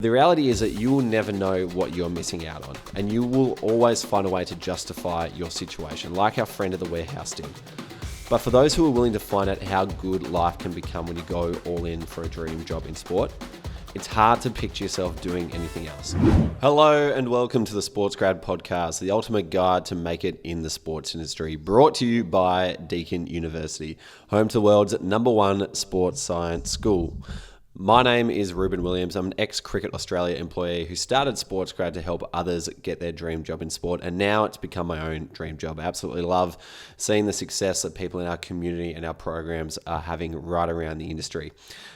The reality is that you will never know what you're missing out on, and you will always find a way to justify your situation, like our friend at the warehouse did. But for those who are willing to find out how good life can become when you go all in for a dream job in sport, it's hard to picture yourself doing anything else. Hello and welcome to the SportsGrad Podcast, the ultimate guide to make it in the sports industry, brought to you by Deakin University, home to the world's #1 sports science school. My name is Reuben Williams. I'm an ex-Cricket Australia employee who started SportsGrad to help others get their dream job in sport, and now it's become my own dream job. I absolutely love seeing the success that people in our community and our programs are having right around the industry.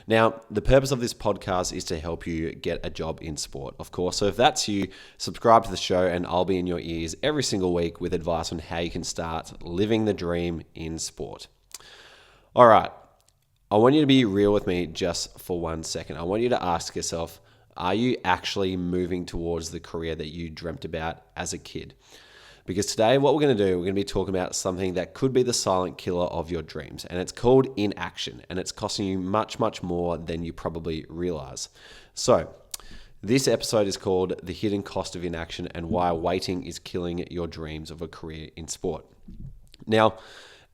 Now, the purpose of this podcast is to help you get a job in sport, of course. So if that's you, subscribe to the show and I'll be in your ears every single week with advice on how you can start living the dream in sport. All right. I want you to be real with me just for 1 second. I want you to ask yourself, are you actually moving towards the career that you dreamt about as a kid? Because today what we're going to do, we're going to be talking about something that could be the silent killer of your dreams. And it's called inaction. And it's costing you much, much more than you probably realize. So this episode is called The Hidden Cost of Inaction and Why Waiting is Killing Your Dreams of a Career in Sport. Now,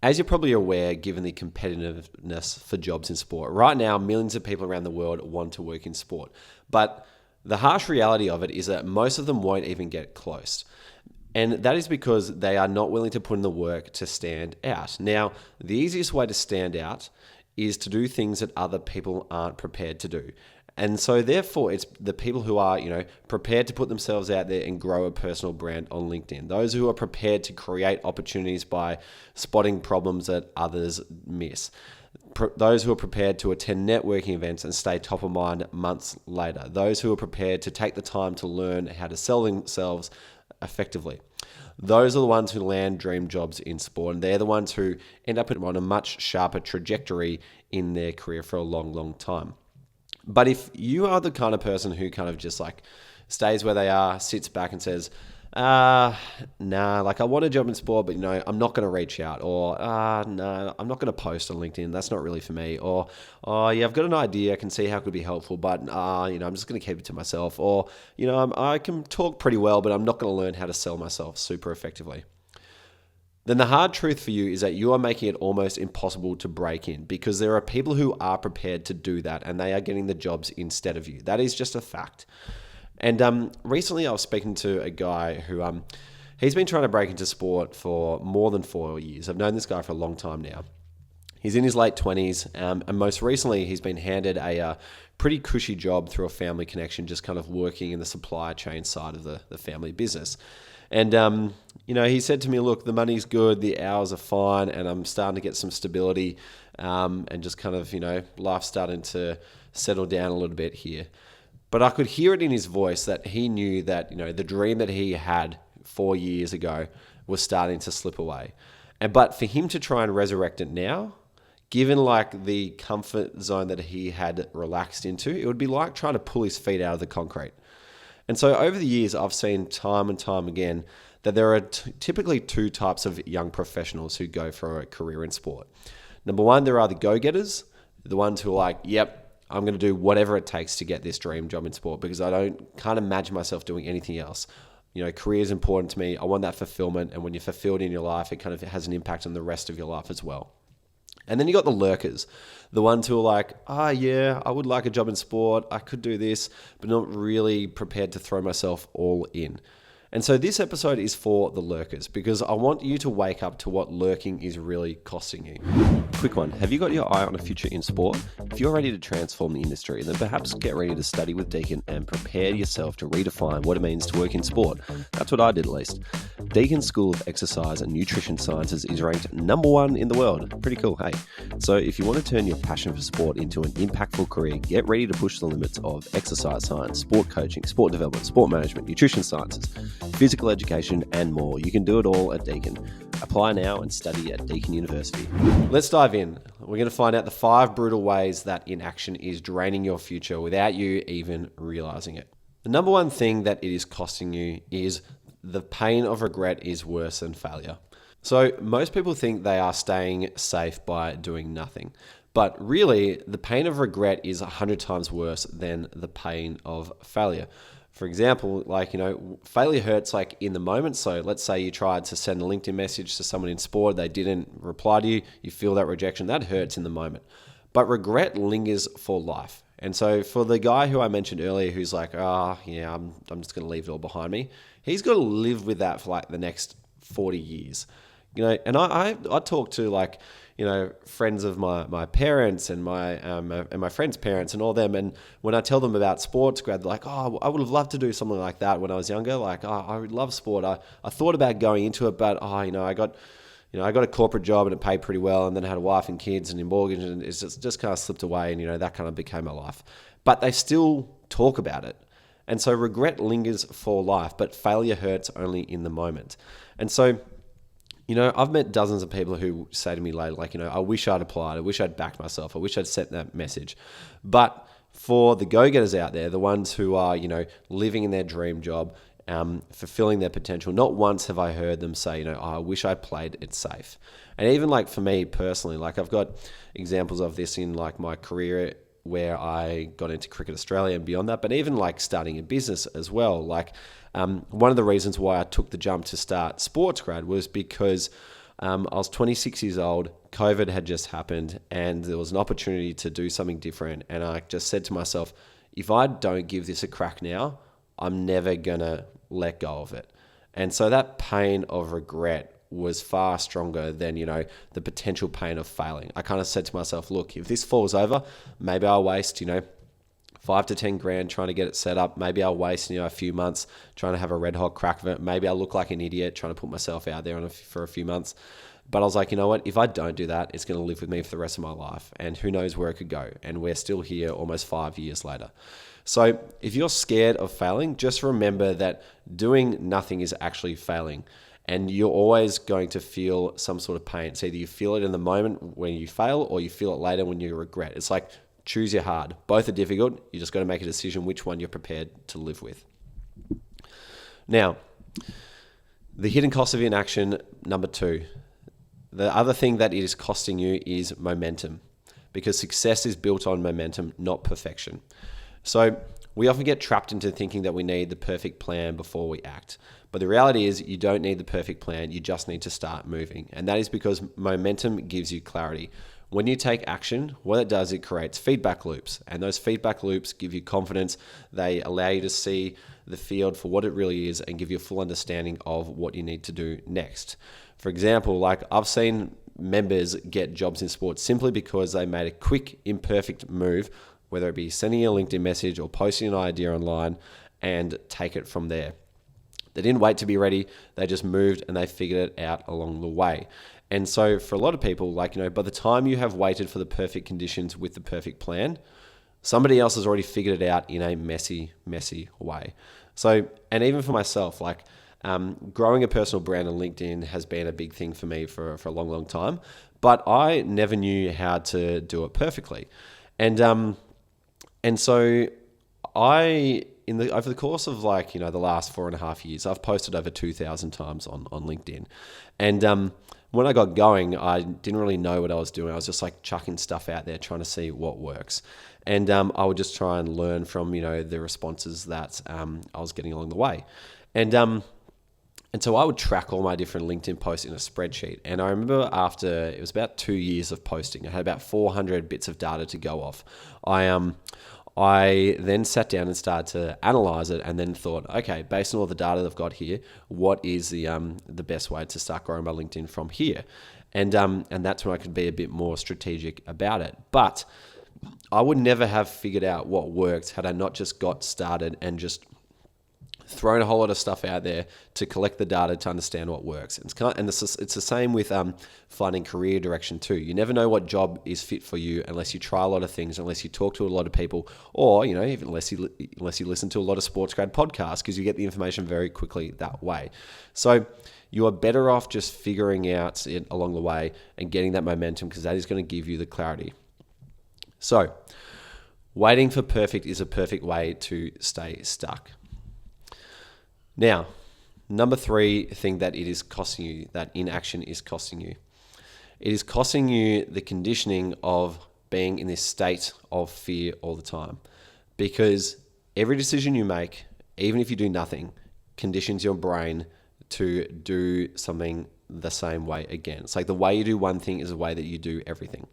as you're probably aware, given the competitiveness for jobs in sport, right now, millions of people around the world want to work in sport. But the harsh reality of it is that most of them won't even get close. And that is because they are not willing to put in the work to stand out. Now, the easiest way to stand out is to do things that other people aren't prepared to do. And so therefore, it's the people who are, prepared to put themselves out there and grow a personal brand on LinkedIn. Those who are prepared to create opportunities by spotting problems that others miss. Those who are prepared to attend networking events and stay top of mind months later. Those who are prepared to take the time to learn how to sell themselves effectively. Those are the ones who land dream jobs in sport, and they're the ones who end up on a much sharper trajectory in their career for a long, long time. But if you are the kind of person who kind of just stays where they are, sits back and says, I want a job in sport, but I'm not going to reach out, or I'm not going to post on LinkedIn. That's not really for me. Or, I've got an idea. I can see how it could be helpful, but I'm just going to keep it to myself. Or, I can talk pretty well, but I'm not going to learn how to sell myself super effectively. Then the hard truth for you is that you are making it almost impossible to break in, because there are people who are prepared to do that and they are getting the jobs instead of you. That is just a fact. And recently I was speaking to a guy who he's been trying to break into sport for more than 4 years. I've known this guy for a long time now. He's in his late 20s, and most recently he's been handed a pretty cushy job through a family connection, just kind of working in the supply chain side of the family business. And, he said to me, look, the money's good, the hours are fine, and I'm starting to get some stability and just kind of, life's starting to settle down a little bit here. But I could hear it in his voice that he knew that, the dream that he had 4 years ago was starting to slip away. But for him to try and resurrect it now, given the comfort zone that he had relaxed into, it would be like trying to pull his feet out of the concrete. And so over the years, I've seen time and time again that there are typically two types of young professionals who go for a career in sport. Number one, there are the go-getters, the ones who are like, yep, I'm going to do whatever it takes to get this dream job in sport because I can't imagine myself doing anything else. Career is important to me. I want that fulfillment. And when you're fulfilled in your life, it kind of has an impact on the rest of your life as well. And then you got the lurkers, the ones who are like, yeah, I would like a job in sport. I could do this, but not really prepared to throw myself all in. And so this episode is for the lurkers because I want you to wake up to what lurking is really costing you. Quick one. Have you got your eye on a future in sport? If you're ready to transform the industry, then perhaps get ready to study with Deakin and prepare yourself to redefine what it means to work in sport. That's what I did at least. Deakin School of Exercise and Nutrition Sciences is ranked #1 in the world. Pretty cool, hey? So if you want to turn your passion for sport into an impactful career, get ready to push the limits of exercise science, sport coaching, sport development, sport management, nutrition sciences, physical education, and more. You can do it all at Deakin. Apply now and study at Deakin University. Let's dive in. We're going to find out the 5 brutal ways that inaction is draining your future without you even realizing it. The number one thing that it is costing you is the pain of regret is worse than failure. So most people think they are staying safe by doing nothing. But really, the pain of regret is 100 times worse than the pain of failure. For example, failure hurts in the moment. So let's say you tried to send a LinkedIn message to someone in sport, they didn't reply to you, you feel that rejection, that hurts in the moment. But regret lingers for life. And so for the guy who I mentioned earlier who's like, I'm just going to leave it all behind me, he's got to live with that for the next 40 years. And I talk to friends of my parents and my friends' parents and all them. And when I tell them about SportsGrad, they're like, I would have loved to do something like that when I was younger. I would love sport. I thought about going into it, but I got a corporate job and it paid pretty well, and then I had a wife and kids and a mortgage, and it's just kind of slipped away, and that kind of became my life. But they still talk about it. And so regret lingers for life, but failure hurts only in the moment. And so I've met dozens of people who say to me later, I wish I'd applied, I wish I'd backed myself, I wish I'd sent that message. But for the go-getters out there, the ones who are, living in their dream job, fulfilling their potential, not once have I heard them say, I wish I played it safe. And even for me personally, I've got examples of this in my career where I got into Cricket Australia and beyond that, but even starting a business as well. One of the reasons why I took the jump to start SportsGrad was because I was 26 years old, COVID had just happened, and there was an opportunity to do something different. And I just said to myself, if I don't give this a crack now, I'm never going to let go of it. And so that pain of regret was far stronger than, the potential pain of failing. I kind of said to myself, look, if this falls over, maybe I'll waste, 5 to 10 grand trying to get it set up. Maybe I'll waste, a few months trying to have a red hot crack of it. Maybe I'll look like an idiot trying to put myself out there for a few months. But I was like, you know what? If I don't do that, it's going to live with me for the rest of my life. And who knows where it could go. And we're still here almost 5 years later. So if you're scared of failing, just remember that doing nothing is actually failing. And you're always going to feel some sort of pain. It's either you feel it in the moment when you fail, or you feel it later when you regret. It's like choose your hard. Both are difficult. You just got to make a decision which one you're prepared to live with. Now, the hidden cost of inaction, number 2. The other thing that it is costing you is momentum, because success is built on momentum, not perfection. So we often get trapped into thinking that we need the perfect plan before we act. But the reality is you don't need the perfect plan. You just need to start moving. And that is because momentum gives you clarity. When you take action, what it does, it creates feedback loops. And those feedback loops give you confidence. They allow you to see the field for what it really is and give you a full understanding of what you need to do next. For example, I've seen members get jobs in sports simply because they made a quick, imperfect move, whether it be sending a LinkedIn message or posting an idea online, and take it from there. They didn't wait to be ready. They just moved and they figured it out along the way. And so for a lot of people, by the time you have waited for the perfect conditions with the perfect plan, somebody else has already figured it out in a messy, messy way. So, and even for myself, growing a personal brand on LinkedIn has been a big thing for me for a long, long time, but I never knew how to do it perfectly. And so over the course of the last 4.5 years, I've posted over 2,000 times on LinkedIn. And when I got going, I didn't really know what I was doing. I was just chucking stuff out there, trying to see what works. And I would just try and learn from, the responses that I was getting along the way. And so I would track all my different LinkedIn posts in a spreadsheet. And I remember after, it was about 2 years of posting, I had about 400 bits of data to go off. I then sat down and started to analyze it, and then thought, okay, based on all the data I've got here, what is the best way to start growing my LinkedIn from here? And that's when I could be a bit more strategic about it. But I would never have figured out what worked had I not just got started and just thrown a whole lot of stuff out there to collect the data to understand what works. It's the same with finding career direction too. You never know what job is fit for you unless you try a lot of things, unless you talk to a lot of people, or even unless you listen to a lot of SportsGrad podcasts, because you get the information very quickly that way. So you are better off just figuring out it along the way and getting that momentum, because that is going to give you the clarity. So waiting for perfect is a perfect way to stay stuck. Now, number 3 thing that it is costing you, that inaction is costing you. It is costing you the conditioning of being in this state of fear all the time, because every decision you make, even if you do nothing, conditions your brain to do something the same way again. It's like the way you do one thing is the way that you do everything.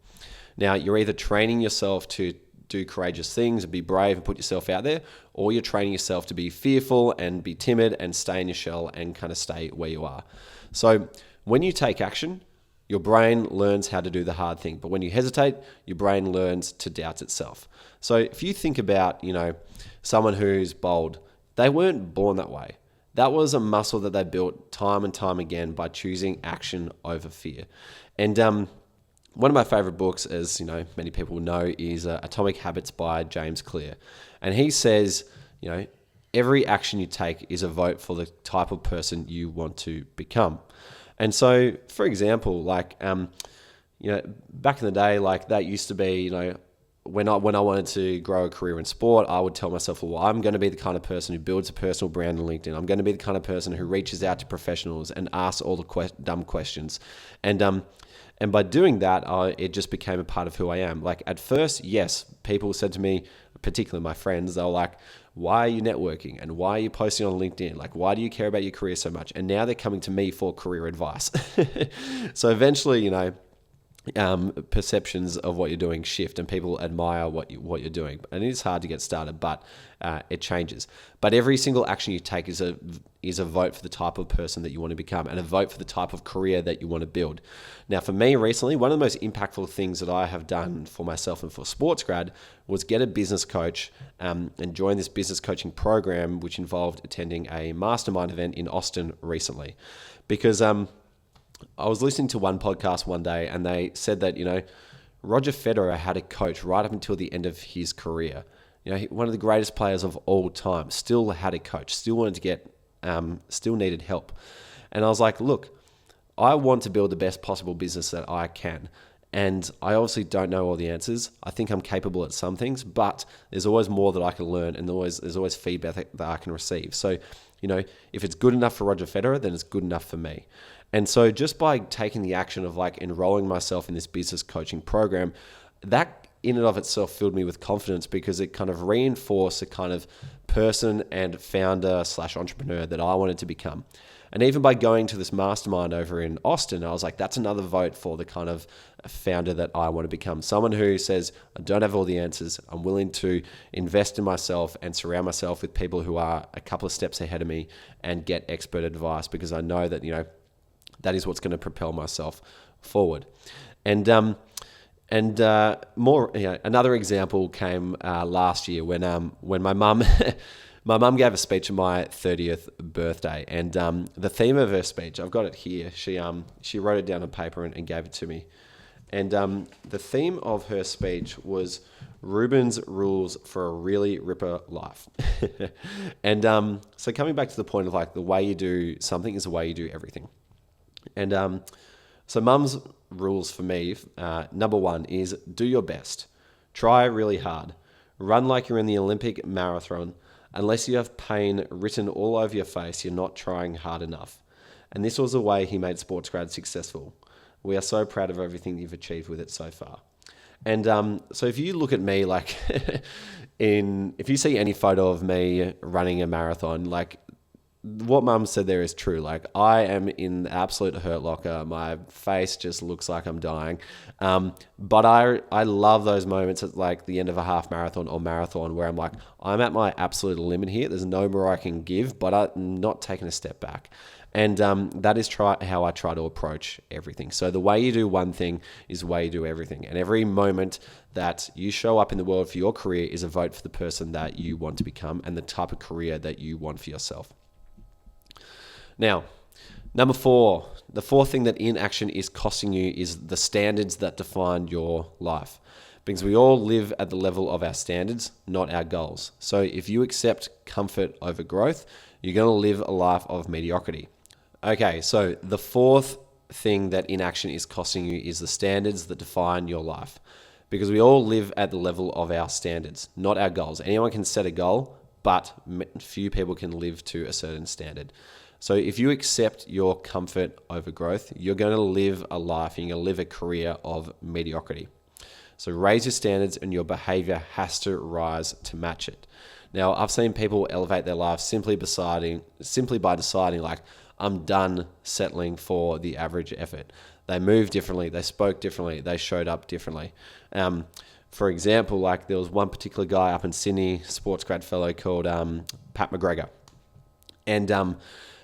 Now, you're either training yourself to do courageous things and be brave and put yourself out there, or you're training yourself to be fearful and be timid and stay in your shell and kind of stay where you are. So when you take action, your brain learns how to do the hard thing. But when you hesitate, your brain learns to doubt itself. So if you think about, someone who's bold, they weren't born that way. That was a muscle that they built time and time again by choosing action over fear. And one of my favorite books, as many people know, is Atomic Habits by James Clear. And he says, every action you take is a vote for the type of person you want to become. And so, for example, back in the day, that used to be, when I wanted to grow a career in sport, I would tell myself, well, I'm going to be the kind of person who builds a personal brand on LinkedIn. I'm going to be the kind of person who reaches out to professionals and asks all the dumb questions. And by doing that, it just became a part of who I am. At first, yes, people said to me, particularly my friends, they were like, why are you networking? And why are you posting on LinkedIn? Why do you care about your career so much? And now they're coming to me for career advice. So eventually, perceptions of what you're doing shift and people admire what you're doing. And it is hard to get started, but it changes. But every single action you take is a vote for the type of person that you want to become and a vote for the type of career that you want to build. Now, for me recently, one of the most impactful things that I have done for myself and for SportsGrad was get a business coach and join this business coaching program, which involved attending a mastermind event in Austin recently. Because I was listening to one podcast one day and they said that, Roger Federer had a coach right up until the end of his career. One of the greatest players of all time still had a coach, still wanted to get, still needed help. And I was like, look, I want to build the best possible business that I can. And I obviously don't know all the answers. I think I'm capable at some things, but there's always more that I can learn and there's always feedback that I can receive. So, if it's good enough for Roger Federer, then it's good enough for me. And so just by taking the action of enrolling myself in this business coaching program, that in and of itself filled me with confidence because it kind of reinforced the kind of person and founder / entrepreneur that I wanted to become. And even by going to this mastermind over in Austin, I was like, that's another vote for the kind of founder that I want to become. Someone who says, I don't have all the answers. I'm willing to invest in myself and surround myself with people who are a couple of steps ahead of me and get expert advice because I know that, that is what's going to propel myself forward. And another example came last year when my mum my mum gave a speech on my 30th birthday, and the theme of her speech, I've got it here. She wrote it down on paper and gave it to me. And the theme of her speech was Reuben's rules for a really ripper life. And so coming back to the point of the way you do something is the way you do everything. And so mum's rules for me, number one is do your best. Try really hard. Run like you're in the Olympic marathon. Unless you have pain written all over your face, you're not trying hard enough. And this was the way he made SportsGrad successful. We are so proud of everything you've achieved with it so far. And so if you look at me, if you see any photo of me running a marathon, what mum said there is true. I am in the absolute hurt locker. My face just looks like I'm dying. But I love those moments at the end of a half marathon or marathon where I'm at my absolute limit here. There's no more I can give, but I'm not taking a step back. And that is how I try to approach everything. So the way you do one thing is the way you do everything. And every moment that you show up in the world for your career is a vote for the person that you want to become and the type of career that you want for yourself. Now, number 4, the fourth thing that inaction is costing you is the standards that define your life. Because we all live at the level of our standards, not our goals. So if you accept comfort over growth, you're going to live a life of mediocrity. Okay, so the fourth thing that inaction is costing you is the standards that define your life. Because we all live at the level of our standards, not our goals. Anyone can set a goal, but few people can live to a certain standard. So if you accept your comfort over growth, you're going to live a life, you're going to live a career of mediocrity. So raise your standards and your behavior has to rise to match it. Now, I've seen people elevate their lives simply by deciding like, I'm done settling for the average effort. They moved differently, they spoke differently, they showed up differently. For example, like there was one particular guy up in Sydney, SportsGrad fellow called Pat McGregor. And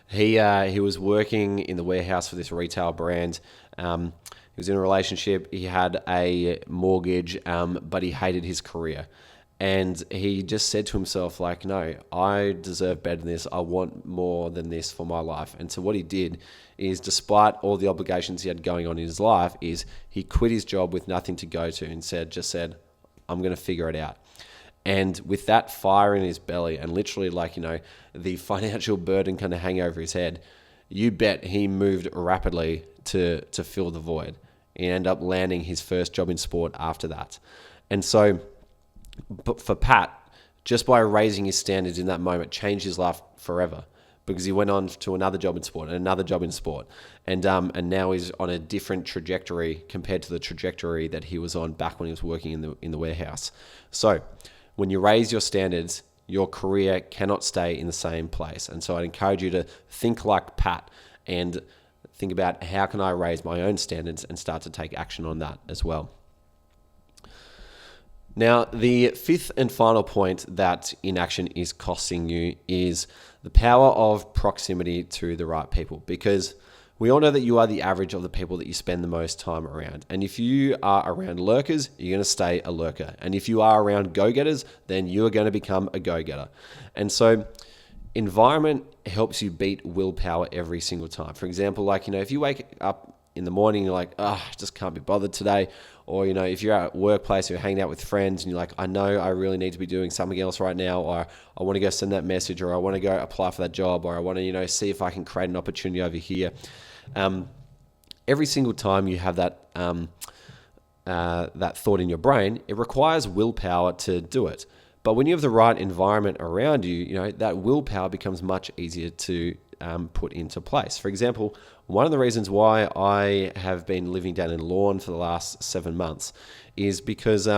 he was working in the warehouse for this retail brand. He was in a relationship, he had a mortgage, but he hated his career. And he just said to himself, like, no, I deserve better than this. I want more than this for my life. And so what he did is, despite all the obligations he had going on in his life, is he quit his job with nothing to go to and just said, I'm going to figure it out. And with that fire in his belly and literally like, the financial burden kind of hang over his head, you bet he moved rapidly to fill the void. He ended up landing his first job in sport after that. And so, but for Pat, just by raising his standards in that moment, changed his life forever, because he went on to another job in sport and another job in sport, and now he's on a different trajectory compared to the trajectory that he was on back when he was working in the warehouse. So, when you raise your standards, your career cannot stay in the same place. And so, I'd encourage you to think like Pat and think about how can I raise my own standards and start to take action on that as well. Now, the fifth and final point that inaction is costing you is the power of proximity to the right people, because we all know that you are the average of the people that you spend the most time around. And if you are around lurkers, you're going to stay a lurker. And if you are around go-getters, then you are going to become a go-getter. And so environment helps you beat willpower every single time. For example, like, if you wake up in the morning, you're like, I just can't be bothered today. Or, if you're at workplace or you're hanging out with friends and you're like, I know I really need to be doing something else right now, or I want to go send that message, or I want to go apply for that job, or I want to, see if I can create an opportunity over here. Every single time you have that thought in your brain, it requires willpower to do it. But when you have the right environment around you, that willpower becomes much easier to put into place. For example, one of the reasons why I have been living down in Lorne for the last 7 months is because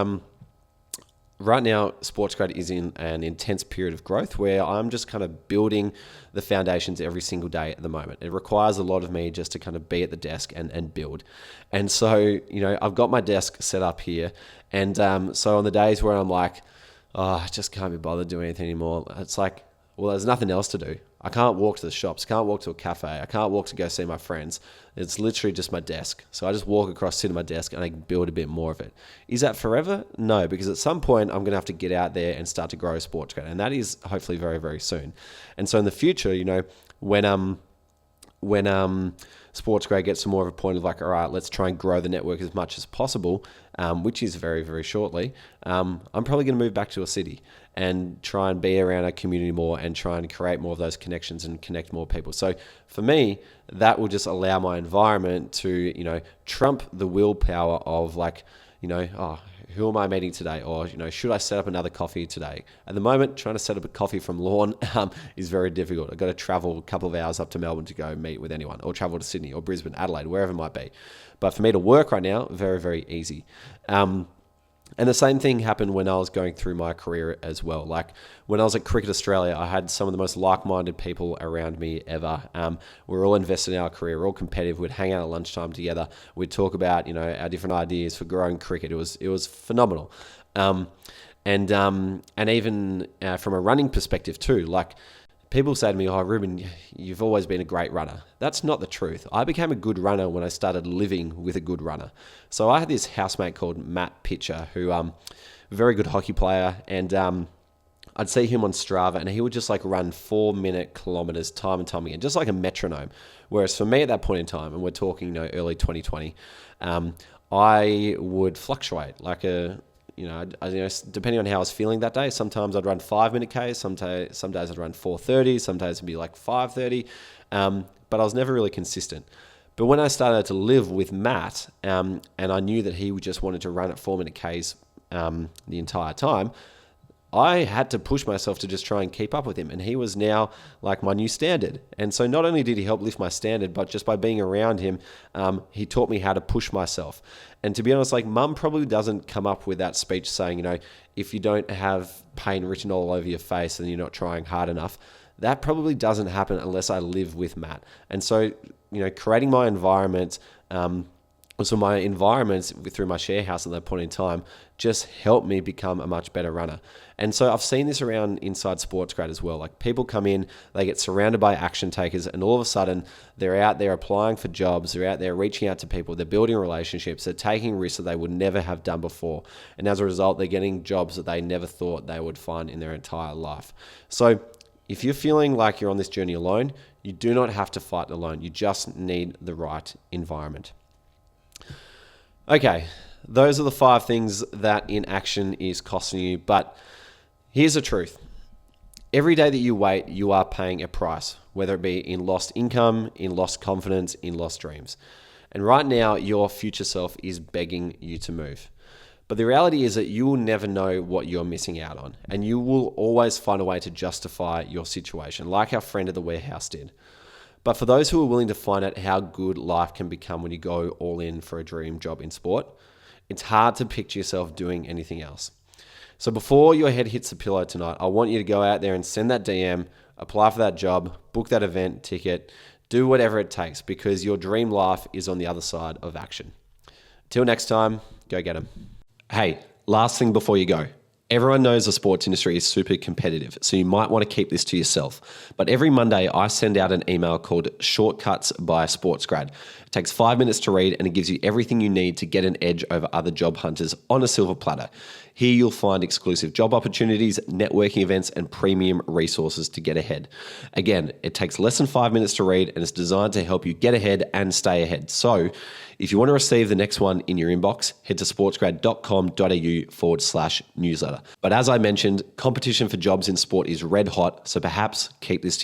right now SportsGrad is in an intense period of growth where I'm just kind of building the foundations every single day at the moment. It requires a lot of me just to kind of be at the desk and build. And so, I've got my desk set up here. And so on the days where I'm like, I just can't be bothered doing anything anymore, it's like, well, there's nothing else to do. I can't walk to the shops, can't walk to a cafe, I can't walk to go see my friends. It's literally just my desk. So I just walk across, sit at my desk, and I build a bit more of it. Is that forever? No, because at some point I'm going to have to get out there and start to grow SportsGrad, and that is hopefully very, very soon. And so in the future, when SportsGrad gets to more of a point of like, all right, let's try and grow the network as much as possible, which is very, very shortly, I'm probably going to move back to a city and try and be around our community more and try and create more of those connections and connect more people. So for me, that will just allow my environment to, trump the willpower of like, who am I meeting today? Or, should I set up another coffee today? At the moment, trying to set up a coffee from Lorne is very difficult. I've got to travel a couple of hours up to Melbourne to go meet with anyone, or travel to Sydney or Brisbane, Adelaide, wherever it might be. But for me to work right now, very, very easy. And the same thing happened when I was going through my career as well. Like when I was at Cricket Australia, I had some of the most like-minded people around me ever. We're all invested in our career. We're all competitive. We'd hang out at lunchtime together. We'd talk about, our different ideas for growing cricket. It was phenomenal. And even from a running perspective too, like people say to me, Reuben, you've always been a great runner. That's not the truth. I became a good runner when I started living with a good runner. So I had this housemate called Matt Pitcher, who very good hockey player, and I'd see him on Strava, and he would just like run 4-minute kilometers time and time again, just like a metronome. Whereas for me at that point in time, and we're talking early 2020, I would fluctuate like depending on how I was feeling that day. Sometimes I'd run 5-minute Ks, some days I'd run 4:30, some days it'd be like 5:30, but I was never really consistent. But when I started to live with Matt, and I knew that he just wanted to run at 4-minute Ks the entire time, I had to push myself to just try and keep up with him. And he was now like my new standard. And so not only did he help lift my standard, but just by being around him, he taught me how to push myself. And to be honest, like mum probably doesn't come up with that speech saying, if you don't have pain written all over your face and you're not trying hard enough. That probably doesn't happen unless I live with Matt. And so, creating my environment, so my environments through my share house at that point in time just helped me become a much better runner. And so I've seen this around inside SportsGrad as well. Like people come in, they get surrounded by action takers, and all of a sudden they're out there applying for jobs, they're out there reaching out to people, they're building relationships, they're taking risks that they would never have done before. And as a result, they're getting jobs that they never thought they would find in their entire life. So if you're feeling like you're on this journey alone, you do not have to fight alone. You just need the right environment. Okay, those are the 5 things that inaction is costing you. But here's the truth. Every day that you wait, you are paying a price, whether it be in lost income, in lost confidence, in lost dreams. And right now, your future self is begging you to move. But the reality is that you will never know what you're missing out on, and you will always find a way to justify your situation, like our friend at the warehouse did. But for those who are willing to find out how good life can become when you go all in for a dream job in sport, it's hard to picture yourself doing anything else. So before your head hits the pillow tonight, I want you to go out there and send that DM, apply for that job, book that event ticket, do whatever it takes, because your dream life is on the other side of action. Till next time, go get them. Hey, last thing before you go. Everyone knows the sports industry is super competitive, so you might want to keep this to yourself. But every Monday, I send out an email called Shortcuts by SportsGrad. It takes 5 minutes to read, and it gives you everything you need to get an edge over other job hunters on a silver platter. Here you'll find exclusive job opportunities, networking events, and premium resources to get ahead. Again, it takes less than 5 minutes to read, and it's designed to help you get ahead and stay ahead. So if you want to receive the next one in your inbox, head to sportsgrad.com.au/newsletter. But as I mentioned, competition for jobs in sport is red hot, so perhaps keep this to